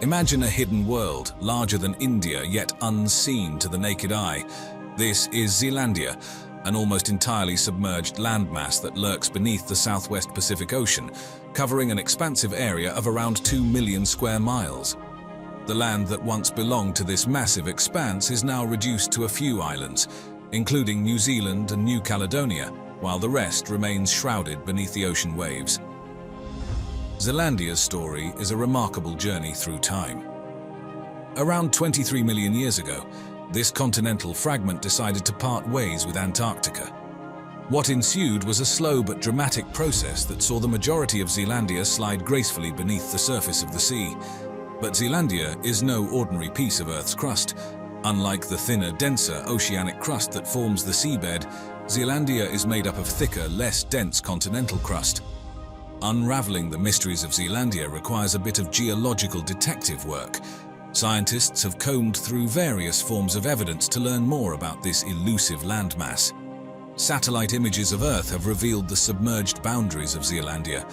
Imagine a hidden world, larger than India yet unseen to the naked eye. This is Zealandia, an almost entirely submerged landmass that lurks beneath the southwest Pacific Ocean, covering an expansive area of around 2 million square miles. The land that once belonged to this massive expanse is now reduced to a few islands, including New Zealand and New Caledonia, while the rest remains shrouded beneath the ocean waves. Zealandia's story is a remarkable journey through time. Around 23 million years ago, this continental fragment decided to part ways with Antarctica. What ensued was a slow but dramatic process that saw the majority of Zealandia slide gracefully beneath the surface of the sea. But Zealandia is no ordinary piece of Earth's crust. Unlike the thinner, denser oceanic crust that forms the seabed, Zealandia is made up of thicker, less dense continental crust. Unraveling the mysteries of Zealandia requires a bit of geological detective work. Scientists have combed through various forms of evidence to learn more about this elusive landmass. Satellite images of Earth have revealed the submerged boundaries of Zealandia,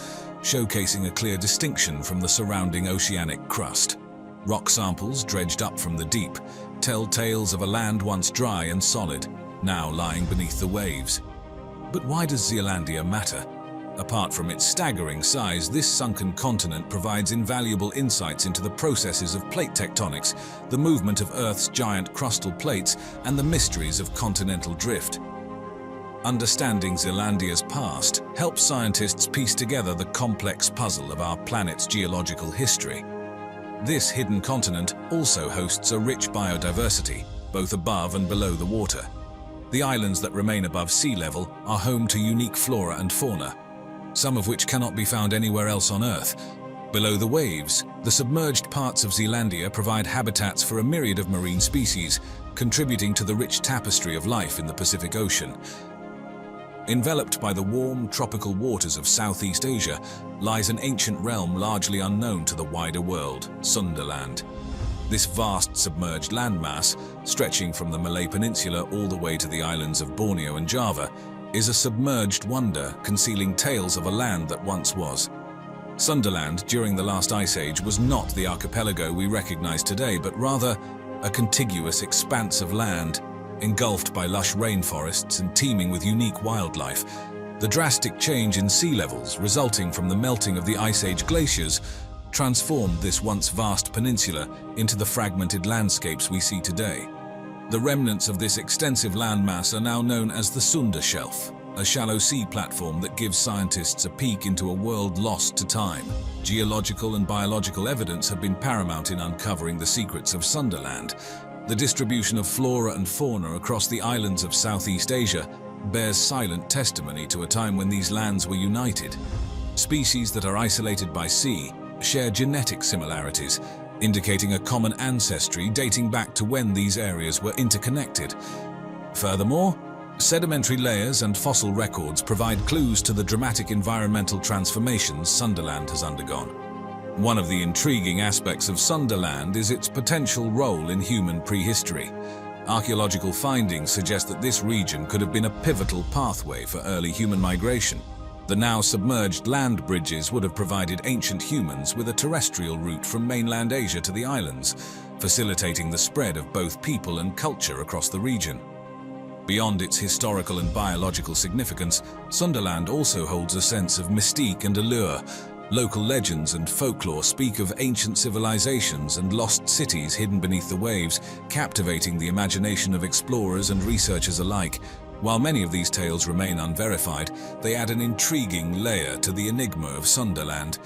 showcasing a clear distinction from the surrounding oceanic crust. Rock samples dredged up from the deep tell tales of a land once dry and solid, now lying beneath the waves. But why does Zealandia matter? Apart from its staggering size, this sunken continent provides invaluable insights into the processes of plate tectonics, the movement of Earth's giant crustal plates, and the mysteries of continental drift. Understanding Zealandia's past helps scientists piece together the complex puzzle of our planet's geological history. This hidden continent also hosts a rich biodiversity, both above and below the water. The islands that remain above sea level are home to unique flora and fauna, some of which cannot be found anywhere else on Earth. Below the waves, the submerged parts of Zealandia provide habitats for a myriad of marine species, contributing to the rich tapestry of life in the Pacific Ocean. Enveloped by the warm, tropical waters of Southeast Asia lies an ancient realm largely unknown to the wider world, Sundaland. This vast submerged landmass, stretching from the Malay Peninsula all the way to the islands of Borneo and Java, is a submerged wonder concealing tales of a land that once was. Sundaland during the last ice age was not the archipelago we recognize today, but rather a contiguous expanse of land, engulfed by lush rainforests and teeming with unique wildlife. The drastic change in sea levels resulting from the melting of the Ice Age glaciers transformed this once vast peninsula into the fragmented landscapes we see today. The remnants of this extensive landmass are now known as the Sunda Shelf, a shallow sea platform that gives scientists a peek into a world lost to time. Geological and biological evidence have been paramount in uncovering the secrets of Sundaland. The distribution of flora and fauna across the islands of Southeast Asia bears silent testimony to a time when these lands were united. Species that are isolated by sea share genetic similarities, indicating a common ancestry dating back to when these areas were interconnected. Furthermore, sedimentary layers and fossil records provide clues to the dramatic environmental transformations Sundaland has undergone. One of the intriguing aspects of Sundaland is its potential role in human prehistory. Archaeological findings suggest that this region could have been a pivotal pathway for early human migration. The now submerged land bridges would have provided ancient humans with a terrestrial route from mainland Asia to the islands, facilitating the spread of both people and culture across the region. Beyond its historical and biological significance, Sundaland also holds a sense of mystique and allure. Local legends and folklore speak of ancient civilizations and lost cities hidden beneath the waves, captivating the imagination of explorers and researchers alike. While many of these tales remain unverified, they add an intriguing layer to the enigma of Sundaland.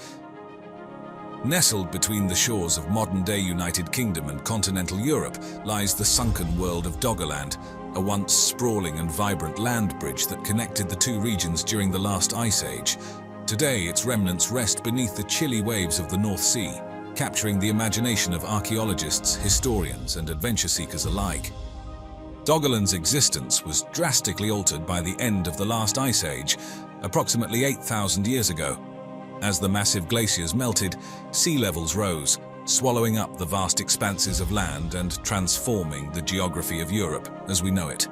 Nestled between the shores of modern-day United Kingdom and continental Europe lies the sunken world of Doggerland, a once sprawling and vibrant land bridge that connected the two regions during the last ice age. Today, its remnants rest beneath the chilly waves of the North Sea, capturing the imagination of archaeologists, historians, and adventure seekers alike. Doggerland's existence was drastically altered by the end of the last ice age, approximately 8,000 years ago. As the massive glaciers melted, sea levels rose, swallowing up the vast expanses of land and transforming the geography of Europe as we know it.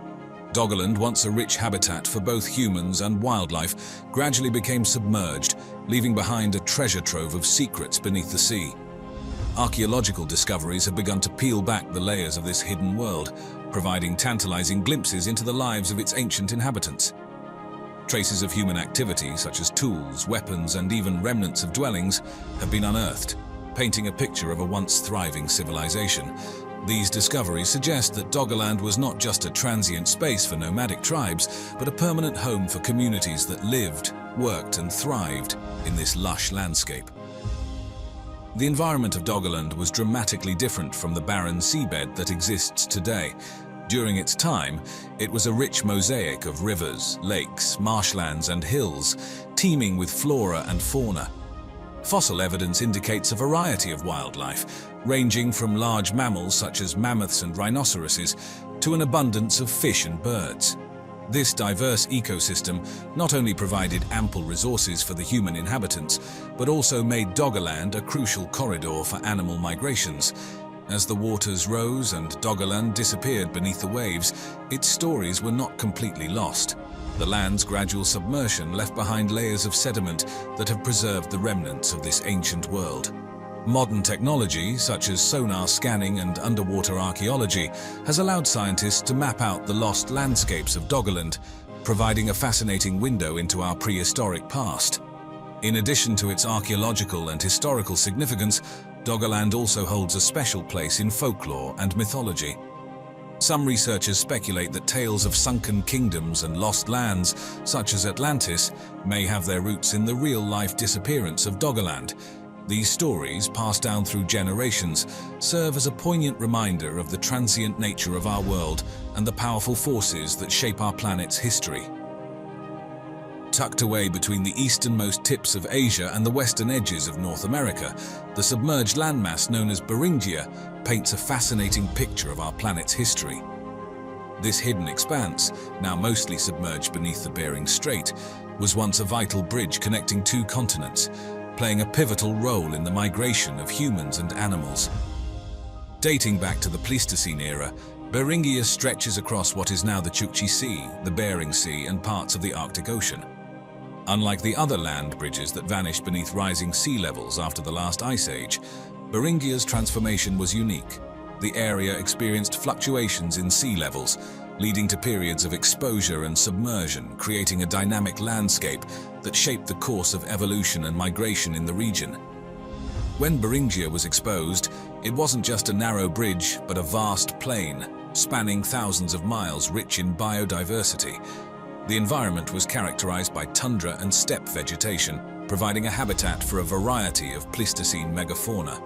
Doggerland, once a rich habitat for both humans and wildlife, gradually became submerged, leaving behind a treasure trove of secrets beneath the sea. Archaeological discoveries have begun to peel back the layers of this hidden world, providing tantalizing glimpses into the lives of its ancient inhabitants. Traces of human activity, such as tools, weapons, and even remnants of dwellings, have been unearthed, painting a picture of a once thriving civilization. These discoveries suggest that Doggerland was not just a transient space for nomadic tribes, but a permanent home for communities that lived, worked, and thrived in this lush landscape. The environment of Doggerland was dramatically different from the barren seabed that exists today. During its time, it was a rich mosaic of rivers, lakes, marshlands, and hills, teeming with flora and fauna. Fossil evidence indicates a variety of wildlife, ranging from large mammals such as mammoths and rhinoceroses to an abundance of fish and birds. This diverse ecosystem not only provided ample resources for the human inhabitants, but also made Doggerland a crucial corridor for animal migrations. As the waters rose and Doggerland disappeared beneath the waves, its stories were not completely lost. The land's gradual submersion left behind layers of sediment that have preserved the remnants of this ancient world. Modern technology, such as sonar scanning and underwater archaeology, has allowed scientists to map out the lost landscapes of Doggerland, providing a fascinating window into our prehistoric past. In addition to its archaeological and historical significance, Doggerland also holds a special place in folklore and mythology. Some researchers speculate that tales of sunken kingdoms and lost lands, such as Atlantis, may have their roots in the real-life disappearance of Doggerland. These stories, passed down through generations, serve as a poignant reminder of the transient nature of our world and the powerful forces that shape our planet's history. Tucked away between the easternmost tips of Asia and the western edges of North America, the submerged landmass known as beringia paints a fascinating picture of our planet's history. This hidden expanse, now mostly submerged beneath the Bering Strait, was once a vital bridge connecting two continents, playing a pivotal role in the migration of humans and animals. Dating back to the Pleistocene era, beringia stretches across what is now the Chukchi Sea, the Bering Sea, and parts of the Arctic Ocean. Unlike the other land bridges that vanished beneath rising sea levels after the last ice age, beringia's transformation was unique. The area experienced fluctuations in sea levels, leading to periods of exposure and submersion, creating a dynamic landscape that shaped the course of evolution and migration in the region. When beringia was exposed, it wasn't just a narrow bridge, but a vast plain, spanning thousands of miles, rich in biodiversity. The environment was characterized by tundra and steppe vegetation, providing a habitat for a variety of Pleistocene megafauna.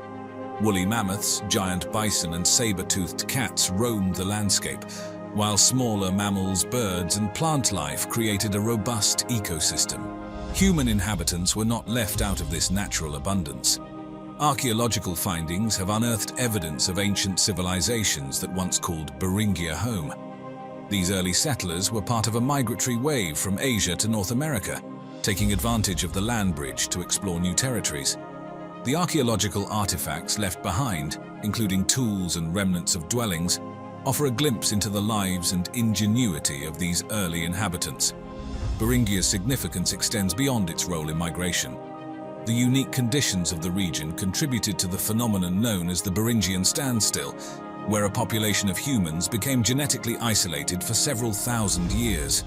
Woolly mammoths, giant bison, and saber-toothed cats roamed the landscape, while smaller mammals, birds, and plant life created a robust ecosystem. Human inhabitants were not left out of this natural abundance. Archaeological findings have unearthed evidence of ancient civilizations that once called beringia home. These early settlers were part of a migratory wave from Asia to North America, taking advantage of the land bridge to explore new territories. The archaeological artifacts left behind, including tools and remnants of dwellings, offer a glimpse into the lives and ingenuity of these early inhabitants. Beringia's significance extends beyond its role in migration. The unique conditions of the region contributed to the phenomenon known as the Beringian standstill, where a population of humans became genetically isolated for several thousand years.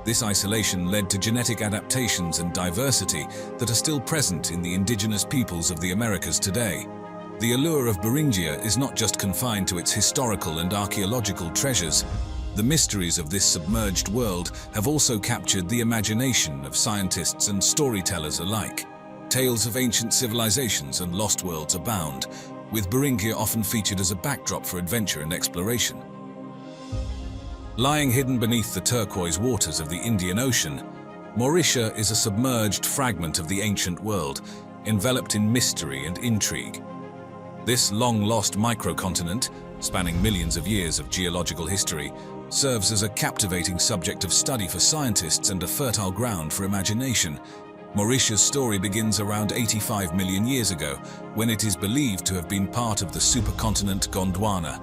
This isolation led to genetic adaptations and diversity that are still present in the indigenous peoples of the Americas today. The allure of beringia is not just confined to its historical and archaeological treasures. The mysteries of this submerged world have also captured the imagination of scientists and storytellers alike. Tales of ancient civilizations and lost worlds abound, with beringia often featured as a backdrop for adventure and exploration. Lying hidden beneath the turquoise waters of the Indian Ocean, Mauritia is a submerged fragment of the ancient world, enveloped in mystery and intrigue. This long-lost microcontinent, spanning millions of years of geological history, serves as a captivating subject of study for scientists and a fertile ground for imagination. Mauritia's story begins around 85 million years ago, when it is believed to have been part of the supercontinent Gondwana.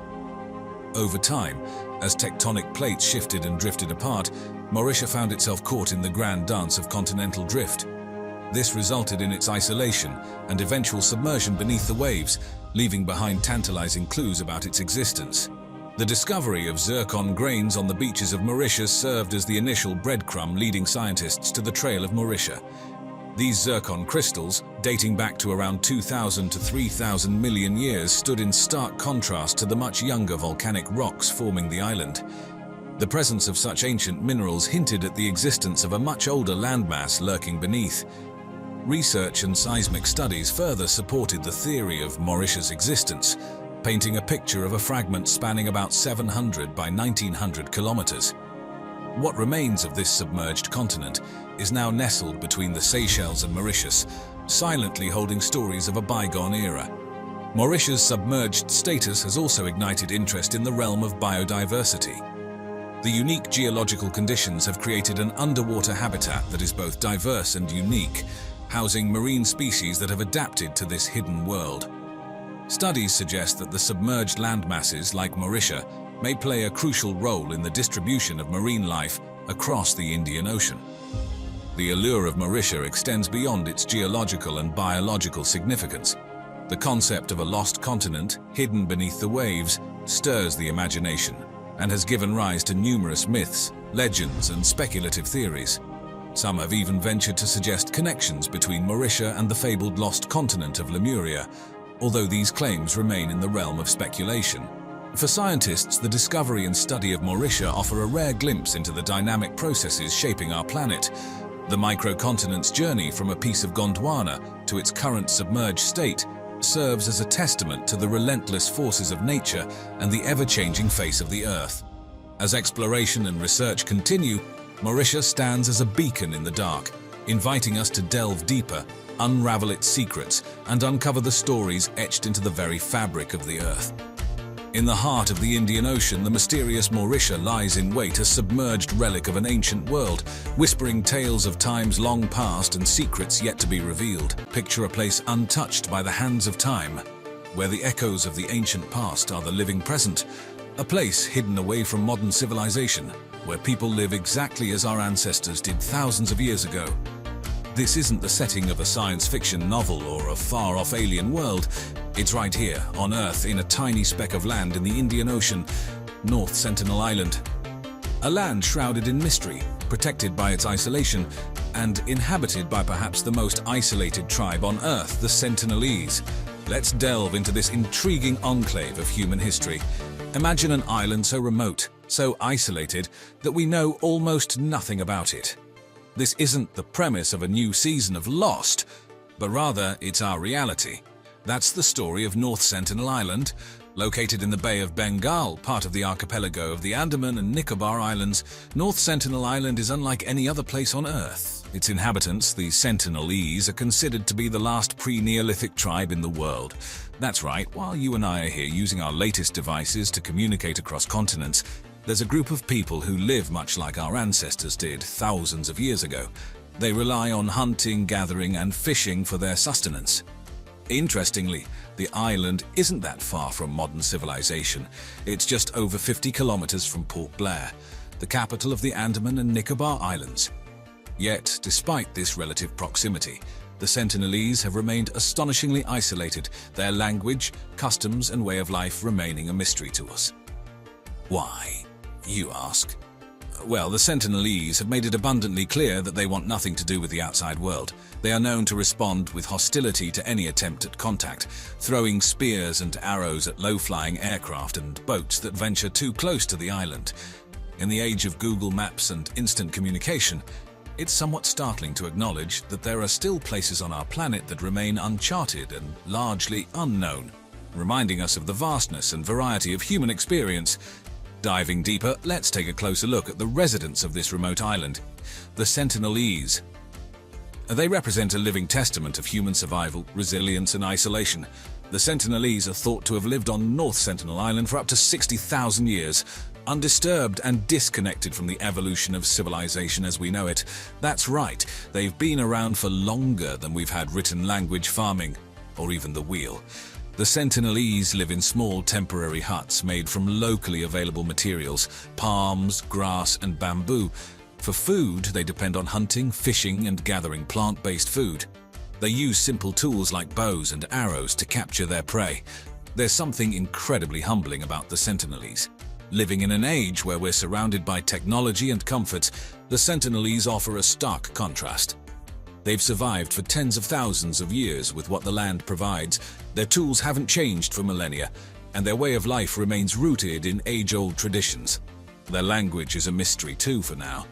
Over time, as tectonic plates shifted and drifted apart, Mauritia found itself caught in the grand dance of continental drift. This resulted in its isolation and eventual submersion beneath the waves, leaving behind tantalizing clues about its existence. The discovery of zircon grains on the beaches of Mauritius served as the initial breadcrumb leading scientists to the trail of Mauritia. These zircon crystals, dating back to around 2,000 to 3,000 million years, stood in stark contrast to the much younger volcanic rocks forming the island. The presence of such ancient minerals hinted at the existence of a much older landmass lurking beneath. Research and seismic studies further supported the theory of Mauritius' existence, painting a picture of a fragment spanning about 700 by 1900 kilometers. What remains of this submerged continent is now nestled between the Seychelles and Mauritius, silently holding stories of a bygone era. Mauritius' submerged status has also ignited interest in the realm of biodiversity. The unique geological conditions have created an underwater habitat that is both diverse and unique, housing marine species that have adapted to this hidden world. Studies suggest that the submerged landmasses like Mauritia may play a crucial role in the distribution of marine life across the Indian Ocean. The allure of Mauritia extends beyond its geological and biological significance. The concept of a lost continent hidden beneath the waves stirs the imagination and has given rise to numerous myths, legends, and speculative theories. Some have even ventured to suggest connections between Mauritia and the fabled lost continent of Lemuria, although these claims remain in the realm of speculation. For scientists, the discovery and study of Mauritia offer a rare glimpse into the dynamic processes shaping our planet. The microcontinent's journey from a piece of Gondwana to its current submerged state serves as a testament to the relentless forces of nature and the ever-changing face of the Earth. As exploration and research continue, Mauritia stands as a beacon in the dark, inviting us to delve deeper, unravel its secrets, and uncover the stories etched into the very fabric of the Earth. In the heart of the Indian Ocean, the mysterious Mauritia lies in wait, a submerged relic of an ancient world, whispering tales of times long past and secrets yet to be revealed. Picture a place untouched by the hands of time, where the echoes of the ancient past are the living present, a place hidden away from modern civilization, where people live exactly as our ancestors did thousands of years ago. This isn't the setting of a science fiction novel or a far-off alien world. It's right here, on Earth, in a tiny speck of land in the Indian Ocean, North Sentinel Island. A land shrouded in mystery, protected by its isolation, and inhabited by perhaps the most isolated tribe on Earth, the Sentinelese. Let's delve into this intriguing enclave of human history. Imagine an island so remote, so isolated, that we know almost nothing about it. This isn't the premise of a new season of Lost, but rather it's our reality. That's the story of North Sentinel Island, located in the Bay of Bengal, part of the archipelago of the Andaman and Nicobar Islands. North Sentinel Island is unlike any other place on Earth. Its inhabitants, the Sentinelese, are considered to be the last pre-Neolithic tribe in the world. That's right, while you and I are here using our latest devices to communicate across continents, there's a group of people who live much like our ancestors did thousands of years ago. They rely on hunting, gathering, and fishing for their sustenance. Interestingly, the island isn't that far from modern civilization. It's just over 50 kilometers from Port Blair, the capital of the Andaman and Nicobar Islands. Yet, despite this relative proximity, the Sentinelese have remained astonishingly isolated, their language, customs, and way of life remaining a mystery to us. Why, you ask? Well, the Sentinelese have made it abundantly clear that they want nothing to do with the outside world. They are known to respond with hostility to any attempt at contact, throwing spears and arrows at low-flying aircraft and boats that venture too close to the island. In the age of Google Maps and instant communication, it's somewhat startling to acknowledge that there are still places on our planet that remain uncharted and largely unknown, reminding us of the vastness and variety of human experience. Diving deeper, let's take a closer look at the residents of this remote island, the Sentinelese. They represent a living testament of human survival, resilience, and isolation. The Sentinelese are thought to have lived on North Sentinel Island for up to 60,000 years, undisturbed and disconnected from the evolution of civilization as we know it. That's right, they've been around for longer than we've had written language, farming, or even the wheel. The Sentinelese live in small temporary huts made from locally available materials, palms, grass, and bamboo. For food, they depend on hunting, fishing, and gathering plant-based food. They use simple tools like bows and arrows to capture their prey. There's something incredibly humbling about the Sentinelese. Living in an age where we're surrounded by technology and comfort, the Sentinelese offer a stark contrast. They've survived for tens of thousands of years with what the land provides. Their tools haven't changed for millennia, and their way of life remains rooted in age-old traditions. Their language is a mystery too for now.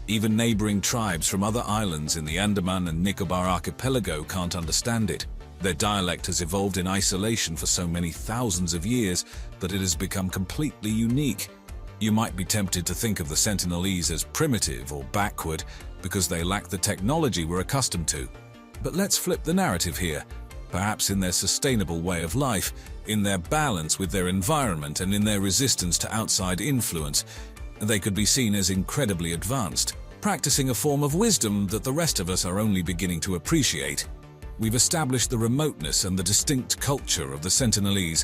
Even neighboring tribes from other islands in the Andaman and Nicobar archipelago can't understand it. Their dialect has evolved in isolation for so many thousands of years that it has become completely unique. You might be tempted to think of the Sentinelese as primitive or backward because they lack the technology we're accustomed to. But let's flip the narrative here. Perhaps in their sustainable way of life, in their balance with their environment, and in their resistance to outside influence, they could be seen as incredibly advanced, practicing a form of wisdom that the rest of us are only beginning to appreciate. We've established the remoteness and the distinct culture of the Sentinelese,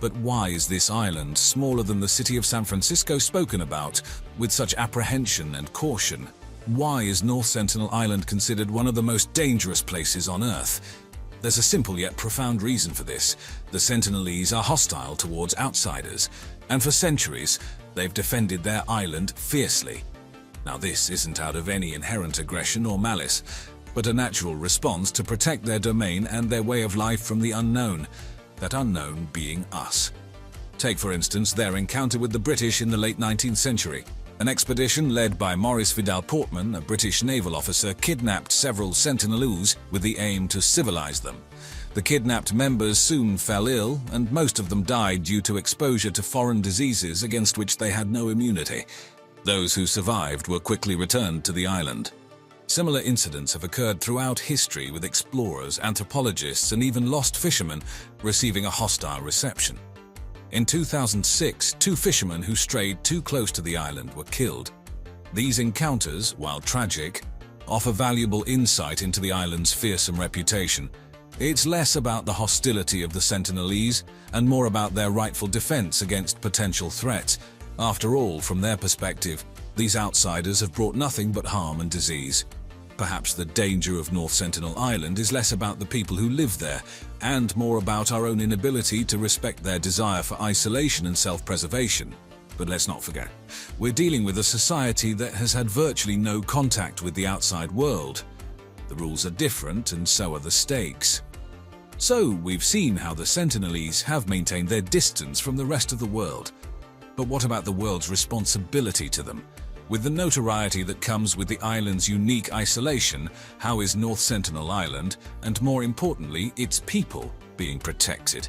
but why is this island, smaller than the city of San Francisco, spoken about with such apprehension and caution? Why is North Sentinel Island considered one of the most dangerous places on Earth? There's a simple yet profound reason for this. The Sentinelese are hostile towards outsiders, and for centuries, they've defended their island fiercely. Now, this isn't out of any inherent aggression or malice, but a natural response to protect their domain and their way of life from the unknown, that unknown being us. Take, for instance, their encounter with the British in the late 19th century. An expedition led by Maurice Vidal Portman, a British naval officer, kidnapped several Sentinelese with the aim to civilize them. The kidnapped members soon fell ill, and most of them died due to exposure to foreign diseases against which they had no immunity. Those who survived were quickly returned to the island. Similar incidents have occurred throughout history, with explorers, anthropologists, and even lost fishermen receiving a hostile reception. In 2006, 2 fishermen who strayed too close to the island were killed. These encounters, while tragic, offer valuable insight into the island's fearsome reputation. It's less about the hostility of the Sentinelese and more about their rightful defense against potential threats. After all, from their perspective, these outsiders have brought nothing but harm and disease. Perhaps the danger of North Sentinel Island is less about the people who live there and more about our own inability to respect their desire for isolation and self-preservation. But let's not forget, we're dealing with a society that has had virtually no contact with the outside world. The rules are different, and so are the stakes. So, we've seen how the Sentinelese have maintained their distance from the rest of the world. But what about the world's responsibility to them? With the notoriety that comes with the island's unique isolation, how is North Sentinel Island, and more importantly, its people, being protected?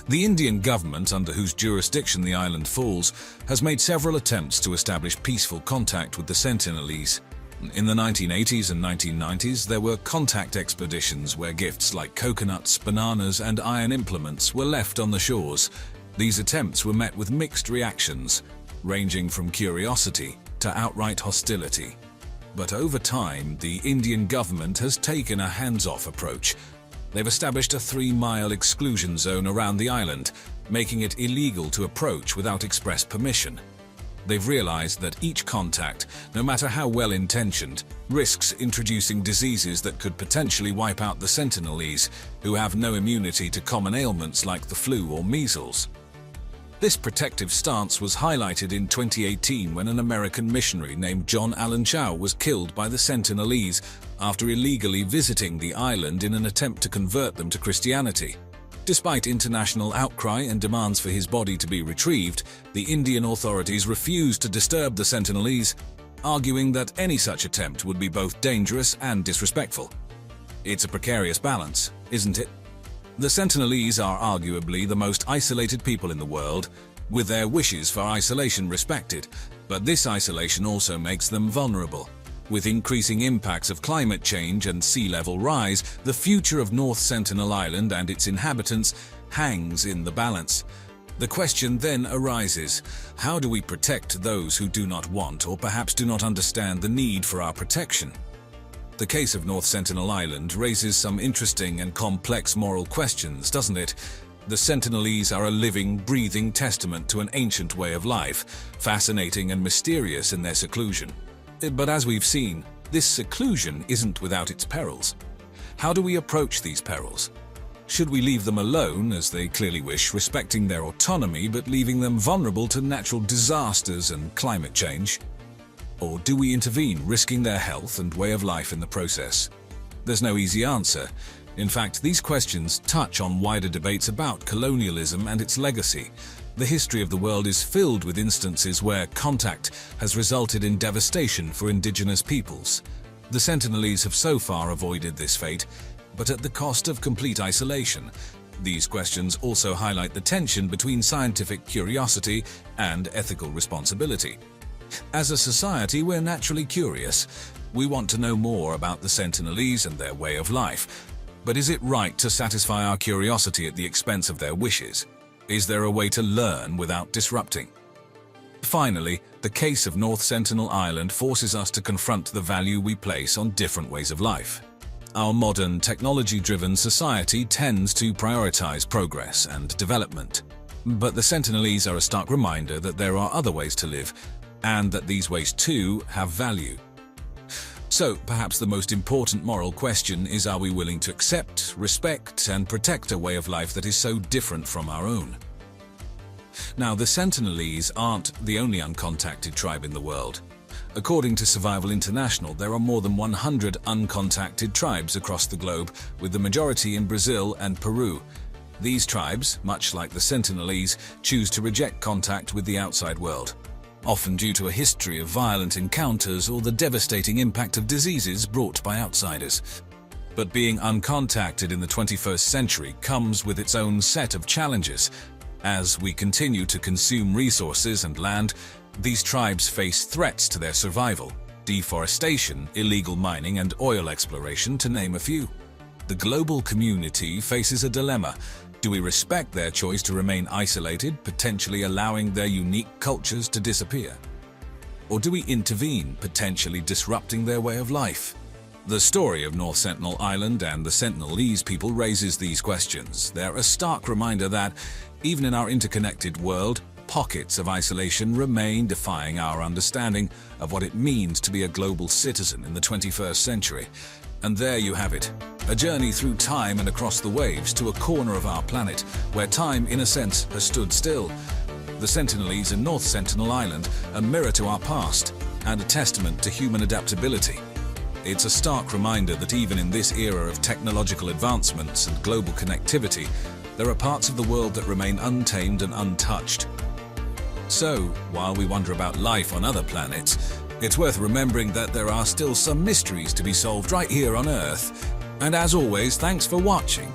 The Indian government, under whose jurisdiction the island falls, has made several attempts to establish peaceful contact with the Sentinelese. In the 1980s and 1990s, there were contact expeditions where gifts like coconuts, bananas, and iron implements were left on the shores. These attempts were met with mixed reactions, ranging from curiosity to outright hostility. But over time, the Indian government has taken a hands-off approach. They've established a 3-mile exclusion zone around the island, making it illegal to approach without express permission. They've realized that each contact, no matter how well-intentioned, risks introducing diseases that could potentially wipe out the Sentinelese, who have no immunity to common ailments like the flu or measles. This protective stance was highlighted in 2018 when an American missionary named John Allen Chow was killed by the Sentinelese after illegally visiting the island in an attempt to convert them to Christianity. Despite international outcry and demands for his body to be retrieved, the Indian authorities refused to disturb the Sentinelese, arguing that any such attempt would be both dangerous and disrespectful. It's a precarious balance, isn't it? The Sentinelese are arguably the most isolated people in the world, with their wishes for isolation respected, but this isolation also makes them vulnerable. With increasing impacts of climate change and sea level rise, the future of North Sentinel Island and its inhabitants hangs in the balance. The question then arises, how do we protect those who do not want or perhaps do not understand the need for our protection? The case of North Sentinel Island raises some interesting and complex moral questions, doesn't it? The Sentinelese are a living, breathing testament to an ancient way of life, fascinating and mysterious in their seclusion. But as we've seen, this seclusion isn't without its perils. How do we approach these perils? Should we leave them alone, as they clearly wish, respecting their autonomy but leaving them vulnerable to natural disasters and climate change? Or do we intervene, risking their health and way of life in the process? There's no easy answer. In fact, these questions touch on wider debates about colonialism and its legacy. The history of the world is filled with instances where contact has resulted in devastation for indigenous peoples. The Sentinelese have so far avoided this fate, but at the cost of complete isolation. These questions also highlight the tension between scientific curiosity and ethical responsibility. As a society, we're naturally curious. We want to know more about the Sentinelese and their way of life. But is it right to satisfy our curiosity at the expense of their wishes? Is there a way to learn without disrupting? Finally, the case of North Sentinel Island forces us to confront the value we place on different ways of life. Our modern, technology-driven society tends to prioritize progress and development. But the Sentinelese are a stark reminder that there are other ways to live, and that these ways too have value. So, perhaps the most important moral question is, are we willing to accept, respect, and protect a way of life that is so different from our own? Now, the Sentinelese aren't the only uncontacted tribe in the world. According to Survival International, there are more than 100 uncontacted tribes across the globe, with the majority in Brazil and Peru. These tribes, much like the Sentinelese, choose to reject contact with the outside world, often due to a history of violent encounters or the devastating impact of diseases brought by outsiders. But being uncontacted in the 21st century comes with its own set of challenges. As we continue to consume resources and land, these tribes face threats to their survival: deforestation, illegal mining, and oil exploration, to name a few. The global community faces a dilemma. Do we respect their choice to remain isolated, potentially allowing their unique cultures to disappear? Or do we intervene, potentially disrupting their way of life? The story of North Sentinel Island and the Sentinelese people raises these questions. They're a stark reminder that, even in our interconnected world, pockets of isolation remain, defying our understanding of what it means to be a global citizen in the 21st century. And there you have it, a journey through time and across the waves to a corner of our planet where time, in a sense, has stood still. The Sentinelese and North Sentinel Island, a mirror to our past and a testament to human adaptability. It's a stark reminder that even in this era of technological advancements and global connectivity, there are parts of the world that remain untamed and untouched. So, while we wonder about life on other planets, it's worth remembering that there are still some mysteries to be solved right here on Earth. And as always, thanks for watching.